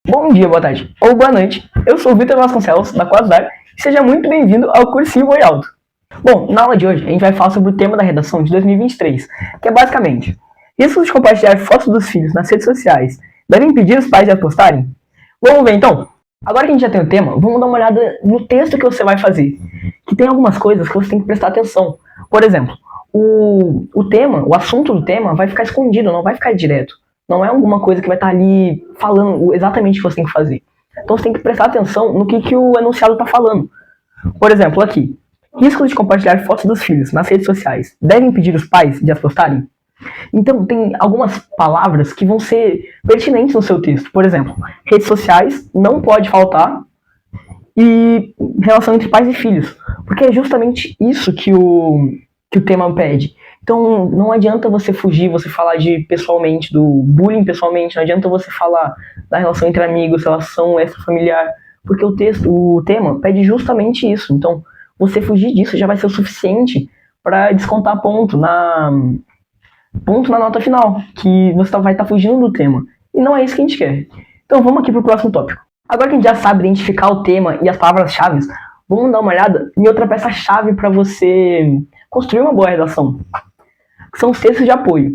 Bom dia, boa tarde ou boa noite. Eu sou o Vitor Vasconcelos, da Quasar, e seja muito bem-vindo ao Cursivo Oi Alto. Bom, na aula de hoje a gente vai falar sobre o tema da redação de 2023, que é basicamente: riscos de compartilhar fotos dos filhos nas redes sociais devem impedir os pais de as postarem? Vamos ver então. Agora que a gente já tem o tema, vamos dar uma olhada no texto que você vai fazer, que tem algumas coisas que você tem que prestar atenção. Por exemplo, o assunto do tema vai ficar escondido, não vai ficar direto. Não é alguma coisa que vai estar ali falando exatamente o que você tem que fazer. Então você tem que prestar atenção no que o enunciado está falando. Por exemplo, aqui: riscos de compartilhar fotos dos filhos nas redes sociais devem impedir os pais de as postarem? Então tem algumas palavras que vão ser pertinentes no seu texto. Por exemplo, redes sociais não pode faltar, e relação entre pais e filhos, porque é justamente isso que o tema pede. Então não adianta você fugir, você falar de pessoalmente, do bullying pessoalmente, não adianta você falar da relação entre amigos, relação extrafamiliar, porque o tema pede justamente isso. Então você fugir disso já vai ser o suficiente para descontar ponto na nota final, que você vai estar fugindo do tema. E não é isso que a gente quer. Então vamos aqui para o próximo tópico. Agora que a gente já sabe identificar o tema e as palavras-chave, vamos dar uma olhada em outra peça-chave para você construir uma boa redação, que são os textos de apoio.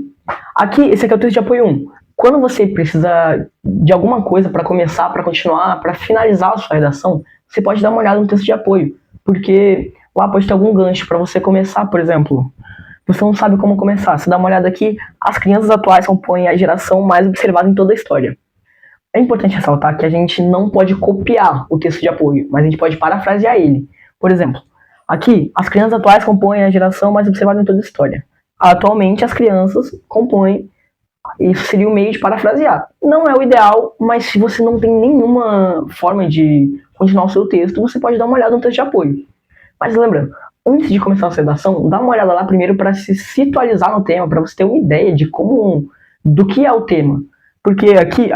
Aqui, esse aqui é o texto de apoio 1. Quando você precisa de alguma coisa para começar, para continuar, para finalizar a sua redação, você pode dar uma olhada no texto de apoio, porque lá pode ter algum gancho para você começar. Por exemplo, você não sabe como começar, você dá uma olhada aqui: as crianças atuais compõem a geração mais observada em toda a história. É importante ressaltar que a gente não pode copiar o texto de apoio, mas a gente pode parafrasear ele. Por exemplo, aqui: as crianças atuais compõem a geração mais observada em toda a história. Atualmente, as crianças compõem. Isso seria o meio de parafrasear. Não é o ideal, mas se você não tem nenhuma forma de continuar o seu texto, você pode dar uma olhada no texto de apoio. Mas lembrando, antes de começar a sua redação, dá uma olhada lá primeiro para se situalizar no tema, para você ter uma ideia do que é o tema. Porque aqui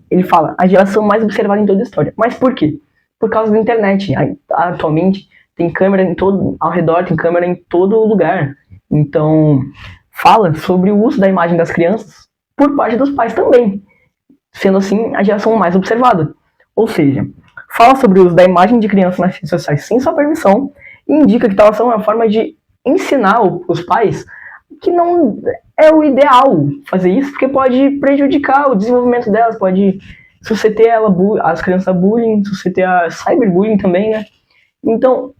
ele fala a geração mais observada em toda a história. Mas por quê? Por causa da internet. Atualmente tem câmera ao redor, tem câmera em todo lugar. Então fala sobre o uso da imagem das crianças por parte dos pais também, sendo assim a geração mais observada. Ou seja, fala sobre o uso da imagem de crianças nas redes sociais sem sua permissão e indica que tal ação é uma forma de ensinar os pais que não é o ideal fazer isso, porque pode prejudicar o desenvolvimento delas, pode susceter as crianças a bullying, susceter a cyberbullying também, né? Então,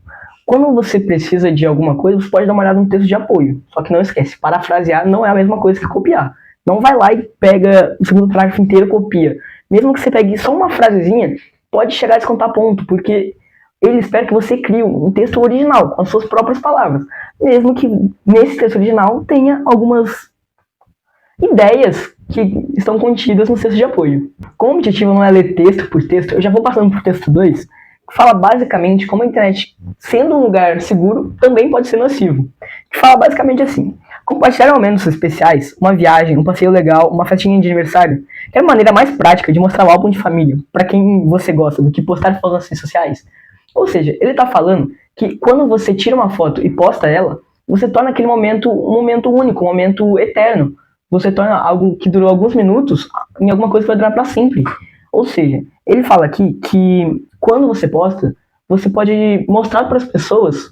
quando você precisa de alguma coisa, você pode dar uma olhada no texto de apoio. Só que não esquece, parafrasear não é a mesma coisa que copiar. Não vai lá e pega o segundo parágrafo inteiro e copia. Mesmo que você pegue só uma frasezinha, pode chegar a descontar ponto, porque ele espera que você crie um texto original, com as suas próprias palavras. Mesmo que nesse texto original tenha algumas ideias que estão contidas no texto de apoio. Como o objetivo não é ler texto por texto, eu já vou passando para o texto 2, que fala basicamente como a internet, sendo um lugar seguro, também pode ser nocivo. Que fala basicamente assim: compartilhar momentos especiais, uma viagem, um passeio legal, uma festinha de aniversário, que é a maneira mais prática de mostrar o álbum de família para quem você gosta, do que postar fotos nas redes sociais. Ou seja, ele está falando que quando você tira uma foto e posta ela, você torna aquele momento um momento único, um momento eterno. Você torna algo que durou alguns minutos em alguma coisa que vai durar para sempre. Ou seja, ele fala aqui que quando você posta, você pode mostrar para as pessoas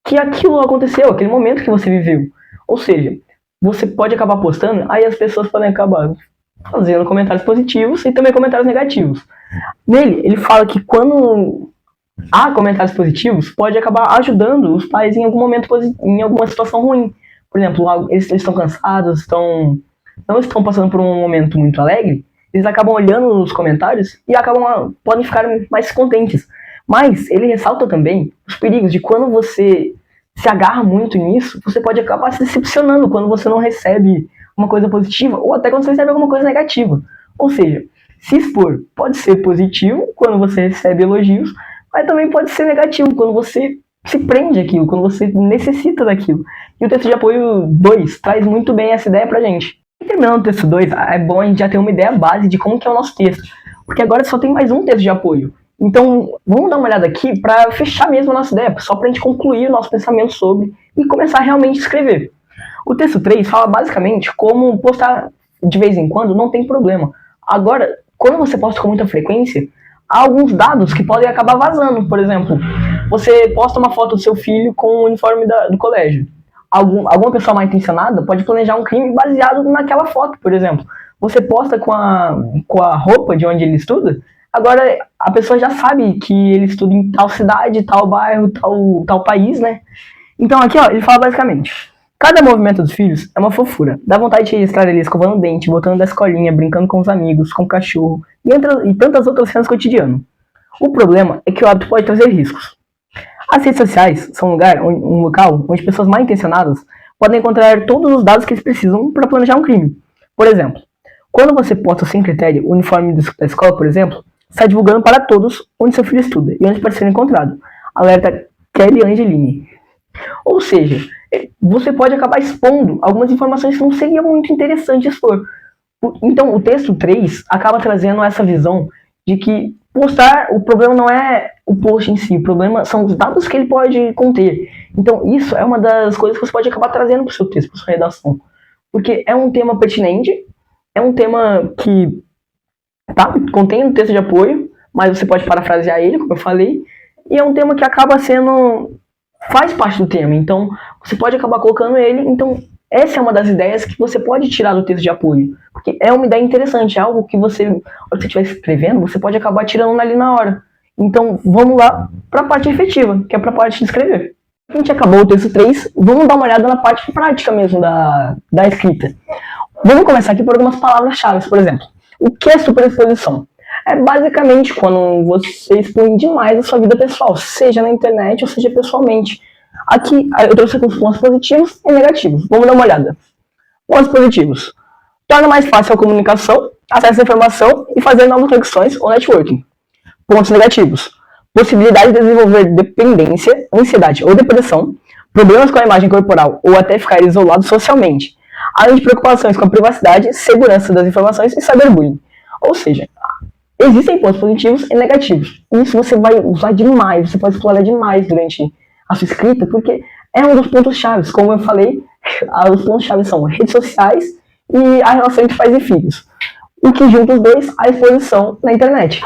que aquilo aconteceu, aquele momento que você viveu. Ou seja, você pode acabar postando, aí as pessoas podem acabar fazendo comentários positivos e também comentários negativos. Nele, ele fala que quando há comentários positivos, pode acabar ajudando os pais em algum momento, em alguma situação ruim. Por exemplo, eles estão cansados, não estão passando por um momento muito alegre, eles acabam olhando os comentários e podem ficar mais contentes. Mas ele ressalta também os perigos de quando você se agarra muito nisso, você pode acabar se decepcionando quando você não recebe uma coisa positiva, ou até quando você recebe alguma coisa negativa. Ou seja, se expor pode ser positivo quando você recebe elogios, mas também pode ser negativo quando você se prende àquilo, quando você necessita daquilo. E o texto de apoio 2 traz muito bem essa ideia pra gente. E terminando o texto 2, é bom a gente já ter uma ideia base de como que é o nosso texto, porque agora só tem mais um texto de apoio. Então, vamos dar uma olhada aqui para fechar mesmo a nossa ideia, só para a gente concluir o nosso pensamento sobre e começar realmente a escrever. O texto 3 fala basicamente como postar de vez em quando não tem problema. Agora, quando você posta com muita frequência, há alguns dados que podem acabar vazando. Por exemplo, você posta uma foto do seu filho com o uniforme do colégio. Alguma pessoa mal intencionada pode planejar um crime baseado naquela foto, por exemplo. Você posta com a roupa de onde ele estuda, agora a pessoa já sabe que ele estuda em tal cidade, tal bairro, tal país, né? Então aqui, ó, ele fala basicamente: cada movimento dos filhos é uma fofura. Dá vontade de registrar ele escovando o dente, voltando da escolinha, brincando com os amigos, com o cachorro e tantas outras cenas cotidianas. O problema é que o hábito pode trazer riscos. As redes sociais são um local onde pessoas mal intencionadas podem encontrar todos os dados que eles precisam para planejar um crime. Por exemplo, quando você posta sem critério o uniforme da escola, por exemplo, está divulgando para todos onde seu filho estuda e onde pode ser encontrado. Alerta Kelly Angelini. Ou seja, você pode acabar expondo algumas informações que não seria muito interessante expor. Então, o texto 3 acaba trazendo essa visão de que postar, o problema não é o post em si, o problema são os dados que ele pode conter. Então, isso é uma das coisas que você pode acabar trazendo para o seu texto, para sua redação. Porque é um tema pertinente, é um tema que contém um texto de apoio, mas você pode parafrasear ele, como eu falei, e é um tema que acaba faz parte do tema, então você pode acabar colocando ele. Então essa é uma das ideias que você pode tirar do texto de apoio, porque é uma ideia interessante, é algo que você, quando você estiver escrevendo, você pode acabar tirando ali na hora. Então vamos lá para a parte efetiva, que é para a parte de escrever. A gente acabou o texto 3, vamos dar uma olhada na parte prática mesmo da escrita. Vamos começar aqui por algumas palavras-chave, por exemplo. O que é superexposição? É basicamente quando você expõe demais a sua vida pessoal, seja na internet ou seja pessoalmente. Aqui eu trouxe alguns pontos positivos e negativos. Vamos dar uma olhada. Pontos positivos: torna mais fácil a comunicação, acesso à informação e fazer novas conexões ou networking. Pontos negativos: possibilidade de desenvolver dependência, ansiedade ou depressão, problemas com a imagem corporal ou até ficar isolado socialmente, além de preocupações com a privacidade, segurança das informações e cyberbullying. Ou seja, existem pontos positivos e negativos. Isso você vai usar demais, você pode explorar demais durante a sua escrita, porque é um dos pontos chaves. Como eu falei, os pontos chaves são redes sociais e a relação entre pais e filhos. O que junta os dois, a exposição na internet.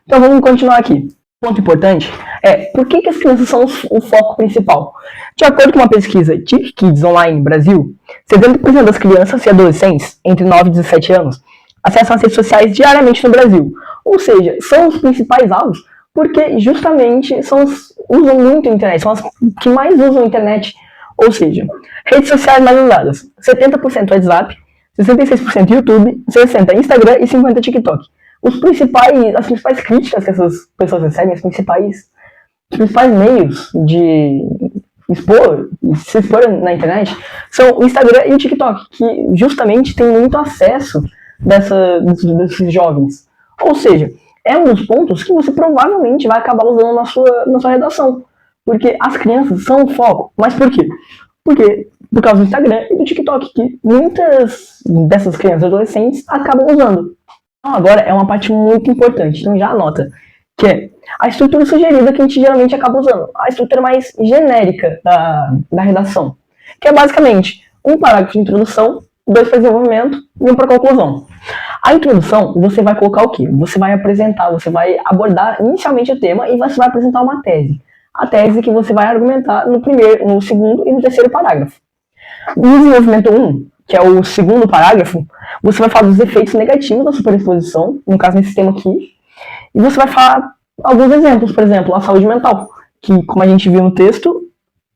Então vamos continuar aqui. Ponto importante é por que as crianças são o foco principal. De acordo com uma pesquisa de Kids Online Brasil, 70% das crianças e adolescentes entre 9 e 17 anos acessam as redes sociais diariamente no Brasil. Ou seja, são os principais alvos porque justamente usam muito a internet, são as que mais usam a internet. Ou seja, redes sociais mais usadas: 70% WhatsApp, 66% YouTube, 60% Instagram e 50% TikTok. As principais críticas que essas pessoas recebem, os principais meios de se expor na internet são o Instagram e o TikTok, que justamente tem muito acesso desses jovens. Ou seja, é um dos pontos que você provavelmente vai acabar usando na sua redação, porque as crianças são o foco. Mas por quê? Porque por causa do Instagram e do TikTok, que muitas dessas crianças e adolescentes acabam usando. Então agora é uma parte muito importante, então já anota, que é a estrutura sugerida que a gente geralmente acaba usando, a estrutura mais genérica da redação, que é basicamente um parágrafo de introdução, 2 para desenvolvimento e 1 para conclusão. A introdução, você vai colocar o quê? Você vai apresentar, você vai abordar inicialmente o tema e você vai apresentar uma tese. A tese que você vai argumentar no segundo e no terceiro parágrafo. No desenvolvimento 1, que é o segundo parágrafo, você vai falar dos efeitos negativos da superexposição, no caso nesse tema aqui, e você vai falar alguns exemplos, por exemplo, a saúde mental, que, como a gente viu no texto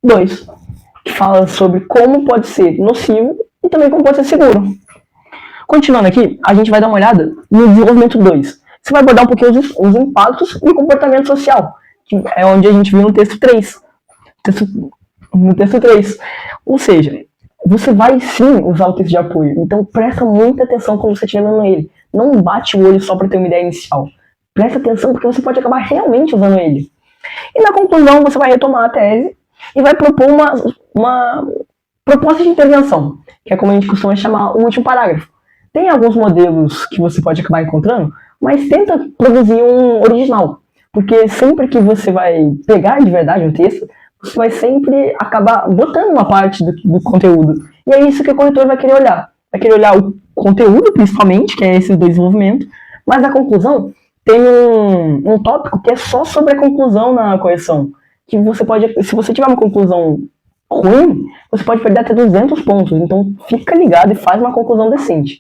2, que fala sobre como pode ser nocivo e também como pode ser seguro. Continuando aqui, a gente vai dar uma olhada no desenvolvimento 2. Você vai abordar um pouquinho os impactos e o comportamento social, que é onde a gente viu no texto 3. No texto 3. Ou seja, você vai sim usar o texto de apoio, então presta muita atenção quando você estiver lendo ele. Não bate o olho só para ter uma ideia inicial. Presta atenção porque você pode acabar realmente usando ele. E na conclusão você vai retomar a tese e vai propor uma proposta de intervenção, que é como a gente costuma chamar o último parágrafo. Tem alguns modelos que você pode acabar encontrando, mas tenta produzir um original, porque sempre que você vai pegar de verdade um texto, você vai sempre acabar botando uma parte do conteúdo. E é isso que o corretor vai querer olhar. Vai querer olhar o conteúdo, principalmente, que é esse do desenvolvimento, Mas a conclusão tem um tópico que é só sobre a conclusão na correção. Que você pode, se você tiver uma conclusão ruim, você pode perder até 200 pontos. Então fica ligado e faz uma conclusão decente.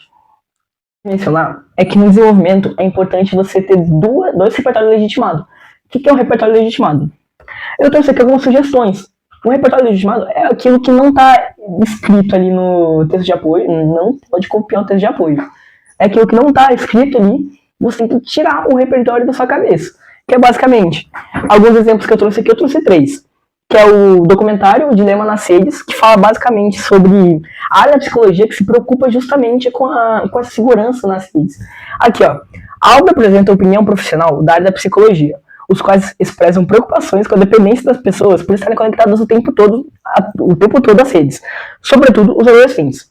Mencionar é que no desenvolvimento é importante você ter dois repertórios legitimados. O que é um repertório legitimado? Eu trouxe aqui algumas sugestões. Um repertório legitimado é aquilo que não está escrito ali no texto de apoio, não pode copiar o texto de apoio. É aquilo que não está escrito ali, você tem que tirar o repertório da sua cabeça. Que é basicamente, alguns exemplos que eu trouxe aqui, eu trouxe 3. Que é o documentário O Dilema nas Redes, que fala basicamente sobre a área da psicologia que se preocupa justamente com a segurança nas redes. Aqui, ó. A obra apresenta a opinião profissional da área da psicologia, os quais expressam preocupações com a dependência das pessoas por estarem conectadas o tempo todo às redes, sobretudo os adolescentes.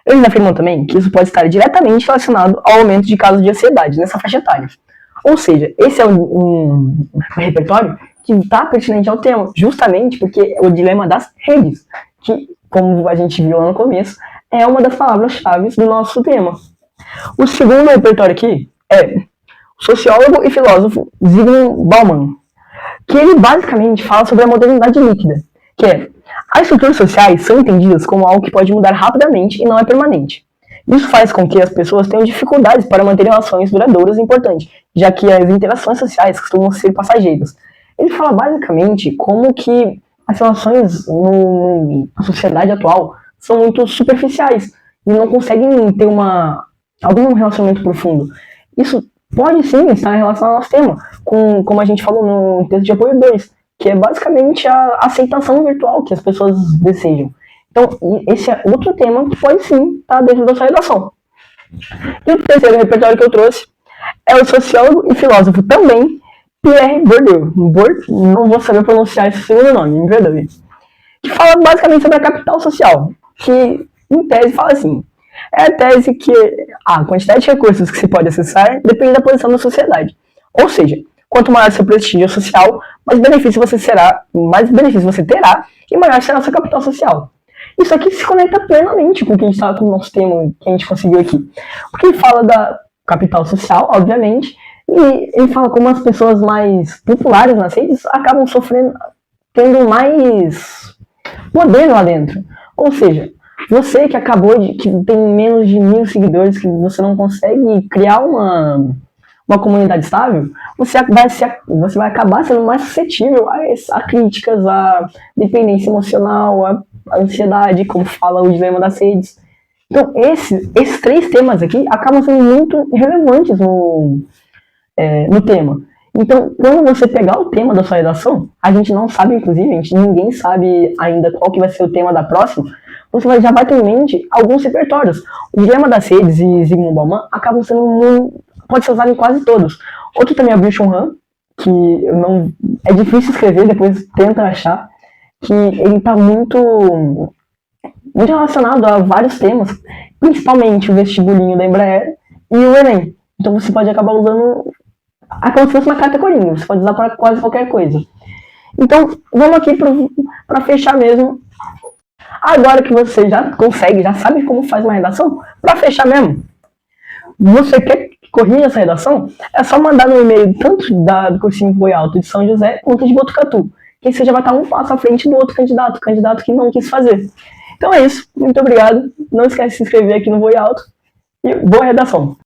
Eles afirmam também que isso pode estar diretamente relacionado ao aumento de casos de ansiedade nessa faixa etária. Ou seja, esse é um repertório que está pertinente ao tema, justamente porque é o dilema das redes, que, como a gente viu lá no começo, é uma das palavras-chave do nosso tema. O segundo repertório aqui é o sociólogo e filósofo Zygmunt Bauman, que ele basicamente fala sobre a modernidade líquida, que é: as estruturas sociais são entendidas como algo que pode mudar rapidamente e não é permanente. Isso faz com que as pessoas tenham dificuldades para manter relações duradouras e importantes, já que as interações sociais costumam ser passageiras. Ele fala basicamente como que as relações na sociedade atual são muito superficiais e não conseguem ter algum relacionamento profundo. Isso pode sim estar em relação ao nosso tema, como a gente falou no texto de apoio 2, que é basicamente a aceitação virtual que as pessoas desejam. Então, esse é outro tema que pode sim estar dentro da sua redação. E o terceiro repertório que eu trouxe é o sociólogo e filósofo também, Pierre Bourdieu. Não vou saber pronunciar esse segundo nome, me perdoe. Que fala basicamente sobre a capital social, que em tese fala assim: é a tese que a quantidade de recursos que se pode acessar depende da posição da sociedade. Ou seja, quanto maior seu prestígio social, mais benefício você terá e maior será a sua capital social. Isso aqui se conecta plenamente com o que a gente estava com o nosso tema que a gente conseguiu aqui. Porque ele fala da capital social, obviamente, e ele fala como as pessoas mais populares nas redes acabam tendo mais poder lá dentro. Ou seja, você que que tem menos de 1.000 seguidores, que você não consegue criar uma comunidade estável, você vai acabar sendo mais suscetível a críticas, a dependência emocional, a ansiedade, como fala o dilema das redes. Então, esses 3 temas aqui acabam sendo muito relevantes no tema. Então, quando você pegar o tema da sua redação, a gente não sabe, inclusive, ninguém sabe ainda qual que vai ser o tema da próxima, você já vai ter em mente alguns repertórios. O dilema das redes e Zygmunt Bauman acabam sendo pode ser usado em quase todos. Outro também é o Byung-Chul Han, que é difícil escrever, depois tenta achar, que ele está muito relacionado a vários temas, principalmente o vestibulinho da Embraer e o Enem. Então você pode acabar usando como se fosse uma carta coringa, você pode usar para quase qualquer coisa. Então, vamos aqui para fechar mesmo. Agora que você já sabe como faz uma redação, para fechar mesmo, você quer corrigir essa redação? É só mandar no e-mail tanto do cursinho Boi Alto de São José quanto de Botucatu, que você já vai estar um passo à frente do outro candidato que não quis fazer. Então é isso, muito obrigado, não esquece de se inscrever aqui no Boi Alto e boa redação!